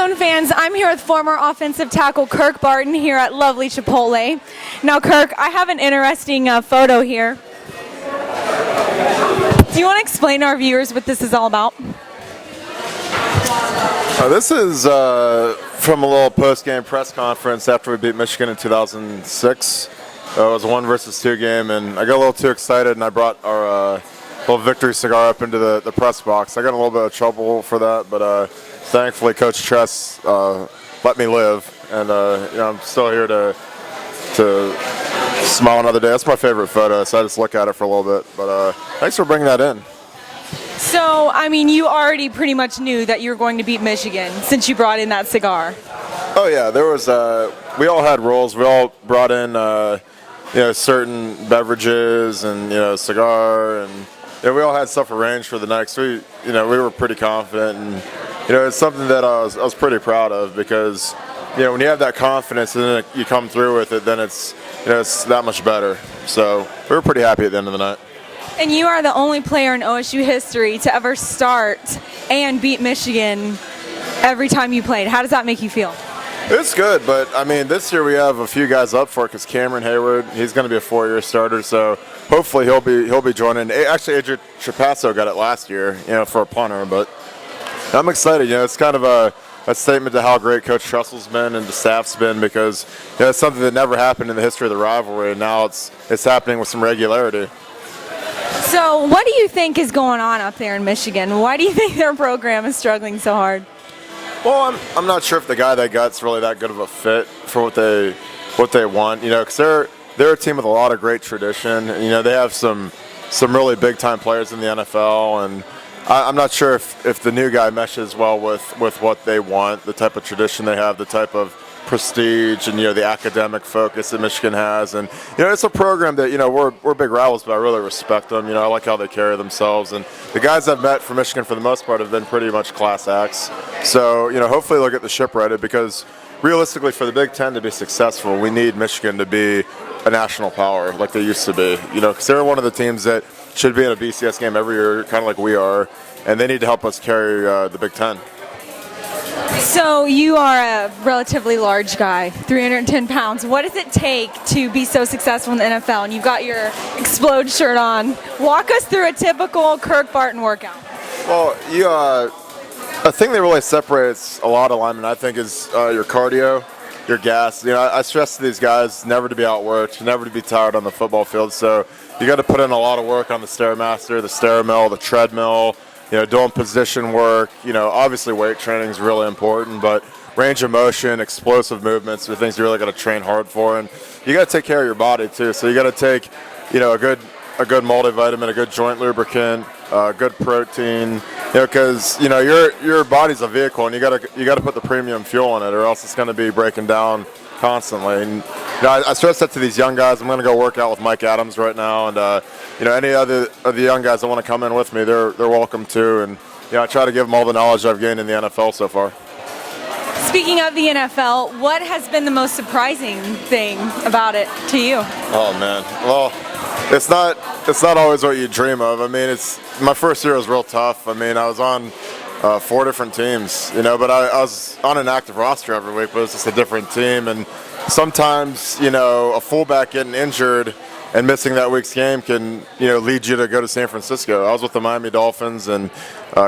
theOzone fans, I'm here with former offensive tackle Kirk Barton here at lovely Chipotle. Now Kirk, I have an interesting photo here. Do you want to explain to our viewers what this is all about? This is from a little post-game press conference after we beat Michigan in 2006. It was a 1-versus-2 game, and I got a little too excited, and I brought our little victory cigar up into the press box. I got in a little bit of trouble for that, but thankfully Coach Tress let me live, and I'm still here to smile another day. That's my favorite photo, so I just look at it for a little bit. But thanks for bringing that in. So, I mean, you already pretty much knew that you were going to beat Michigan since you brought in that cigar. Oh yeah, there was. We all had roles. We all brought in, certain beverages and cigar, and we all had stuff arranged for the night. So we were pretty confident, and it's something that I was pretty proud of because when you have that confidence and then you come through with it, then it's that much better. So we were pretty happy at the end of the night. And you are the only player in OSU history to ever start and beat Michigan every time you played. How does that make you feel? It's good, but I mean, this year we have a few guys up for it because Cameron Hayward, he's going to be a 4-year starter, so hopefully he'll be joining. Actually, Adrian Trapasso got it last year, for a punter, but I'm excited. It's kind of a statement to how great Coach Tressell's been and the staff's been because it's something that never happened in the history of the rivalry, and now it's happening with some regularity. So what do you think is going on up there in Michigan? Why do you think their program is struggling so hard? Well, I'm not sure if the guy they got's really that good of a fit for what they want. Because they're a team with a lot of great tradition. They have some really big time players in the NFL, and I'm not sure if the new guy meshes well with what they want, the type of tradition they have, the type of prestige and the academic focus that Michigan has. And it's a program that we're big rivals, but I really respect them. I like how they carry themselves, and the guys I've met from Michigan for the most part have been pretty much class acts. So hopefully they'll get the ship righted because realistically for the Big Ten to be successful, we need Michigan to be a national power like they used to be. Because they're one of the teams that should be in a BCS game every year, kind of like we are, and they need to help us carry the Big Ten. So you are a relatively large guy, 310 pounds. What does it take to be so successful in the NFL? And you've got your Explode shirt on. Walk us through a typical Kirk Barton workout. Well, a thing that really separates a lot of linemen, I think, is your cardio, your gas. I stress to these guys never to be outworked, never to be tired on the football field. So you got to put in a lot of work on the Stairmaster, the Stairmill, the treadmill. Doing position work. Obviously weight training is really important, but range of motion, explosive movements are things you really got to train hard for, and you got to take care of your body too. So you got to take, a good multivitamin, a good joint lubricant, good protein. Because your body's a vehicle, and you got to put the premium fuel in it, or else it's going to be breaking down constantly. And I stress that to these young guys. I'm going to go work out with Mike Adams right now, and any other of the young guys that want to come in with me, they're welcome to. And I try to give them all the knowledge I've gained in the NFL so far. Speaking of the NFL, what has been the most surprising thing about it to you? Oh man, well, it's not always what you dream of. I mean, my first year was real tough. I mean, I was on 4 different teams, but I was on an active roster every week, but it was just a different team. And sometimes, a fullback getting injured and missing that week's game can, lead you to go to San Francisco. I was with the Miami Dolphins, and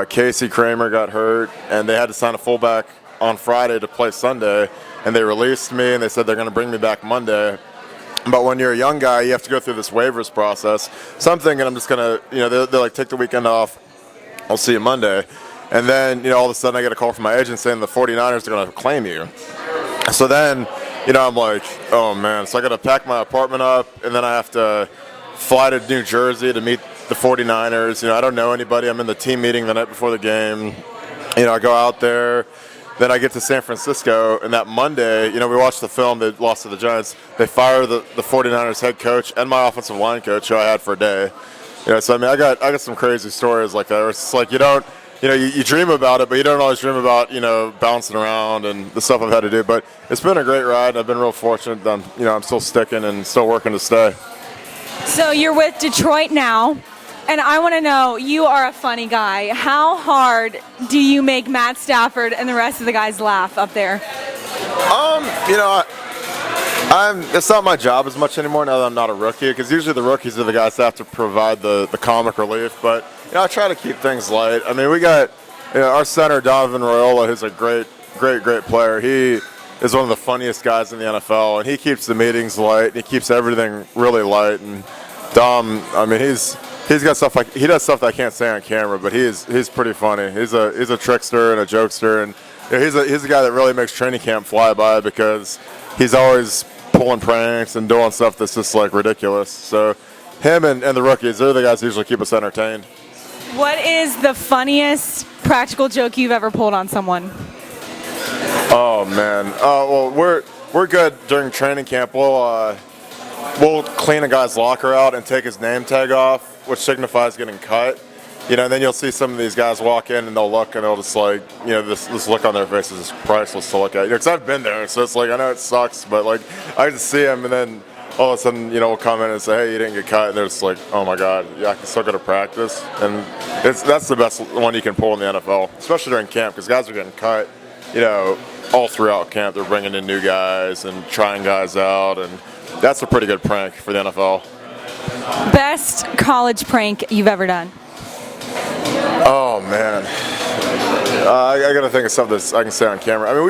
Casey Kramer got hurt, and they had to sign a fullback on Friday to play Sunday, and they released me, and they said they're going to bring me back Monday. But when you're a young guy, you have to go through this waivers process. So I'm thinking I'm just going to, they're like, take the weekend off. I'll see you Monday. And then, all of a sudden I get a call from my agent saying the 49ers are going to claim you. So then, I'm like, oh man. So I got to pack my apartment up, and then I have to fly to New Jersey to meet the 49ers. I don't know anybody. I'm in the team meeting the night before the game. I go out there. Then I get to San Francisco, and that Monday, we watched the film that lost to the Giants. They fire the 49ers head coach and my offensive line coach, who I had for a day. So I mean, I got some crazy stories like that. Where it's like you dream about it, but you don't always dream about bouncing around and the stuff I've had to do. But it's been a great ride. I've been real fortunate that I'm still sticking and still working to stay. So you're with Detroit now. And I want to know, you are a funny guy. How hard do you make Matt Stafford and the rest of the guys laugh up there? You know, it's not my job as much anymore now that I'm not a rookie, because usually the rookies are the guys that have to provide the comic relief. But you know, I try to keep things light. I mean, we got our center Donovan Raiola, who's a great player. He is one of the funniest guys in the NFL, and he keeps the meetings light. He keeps everything really light. And Dom, I mean, he's got stuff he does stuff that I can't say on camera, but he's pretty funny. He's a trickster and a jokester, and you know, he's a guy that really makes training camp fly by, because he's always pulling pranks and doing stuff that's just like ridiculous. So him and the rookies, they're the guys who usually keep us entertained. What is the funniest practical joke you've ever pulled on someone? Oh man, well we're good during training camp. We'll clean a guy's locker out and take his name tag off, which signifies getting cut. You know, and then you'll see some of these guys walk in and they'll look and they'll just like, you know, this look on their faces is priceless to look at. You know, because I've been there, so it's like, I know it sucks, but like I just see them, and then all of a sudden, you know, we'll come in and say, hey, you didn't get cut, and they're just like, oh my God, yeah, I can still go to practice. And that's the best one you can pull in the NFL, especially during camp, because guys are getting cut, you know, all throughout camp. They're bringing in new guys and trying guys out, and that's a pretty good prank for the NFL. Best college prank you've ever done? Oh man, I gotta think of something that I can say on camera. I mean,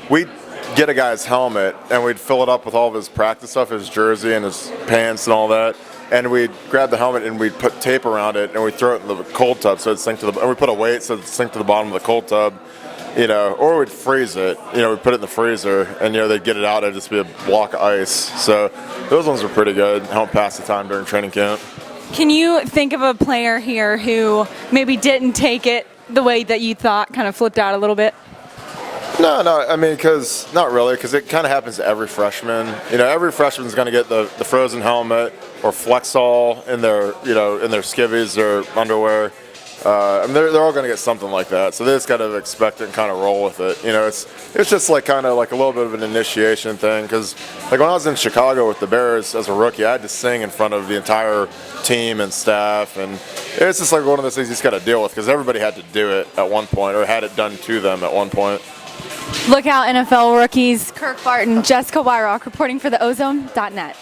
we'd get a guy's helmet and we'd fill it up with all of his practice stuff, his jersey and his pants and all that, and we'd grab the helmet and we'd put tape around it and we'd throw it in the cold tub so it'd sink to and we put a weight so it'd sink to the bottom of the cold tub, you know, or we'd freeze it, you know, we'd put it in the freezer and, you know, they'd get it out, it'd just be a block of ice. So those ones were pretty good, help pass the time during training camp. Can you think of a player here who maybe didn't take it the way that you thought, kind of flipped out a little bit? No, I mean, not really, because it kind of happens to every freshman. You know, every freshman's going to get the frozen helmet or Flexall in their, you know, in their skivvies or underwear. I mean, they're all going to get something like that, so they just got to expect it and kind of roll with it. You know, it's just like kind of like a little bit of an initiation thing, because like when I was in Chicago with the Bears as a rookie, I had to sing in front of the entire team and staff, and it's just like one of those things you just got to deal with, because everybody had to do it at one point or had it done to them at one point. Look out, NFL rookies. Kirk Barton, Jessica Weihrauch reporting for theOzone.net.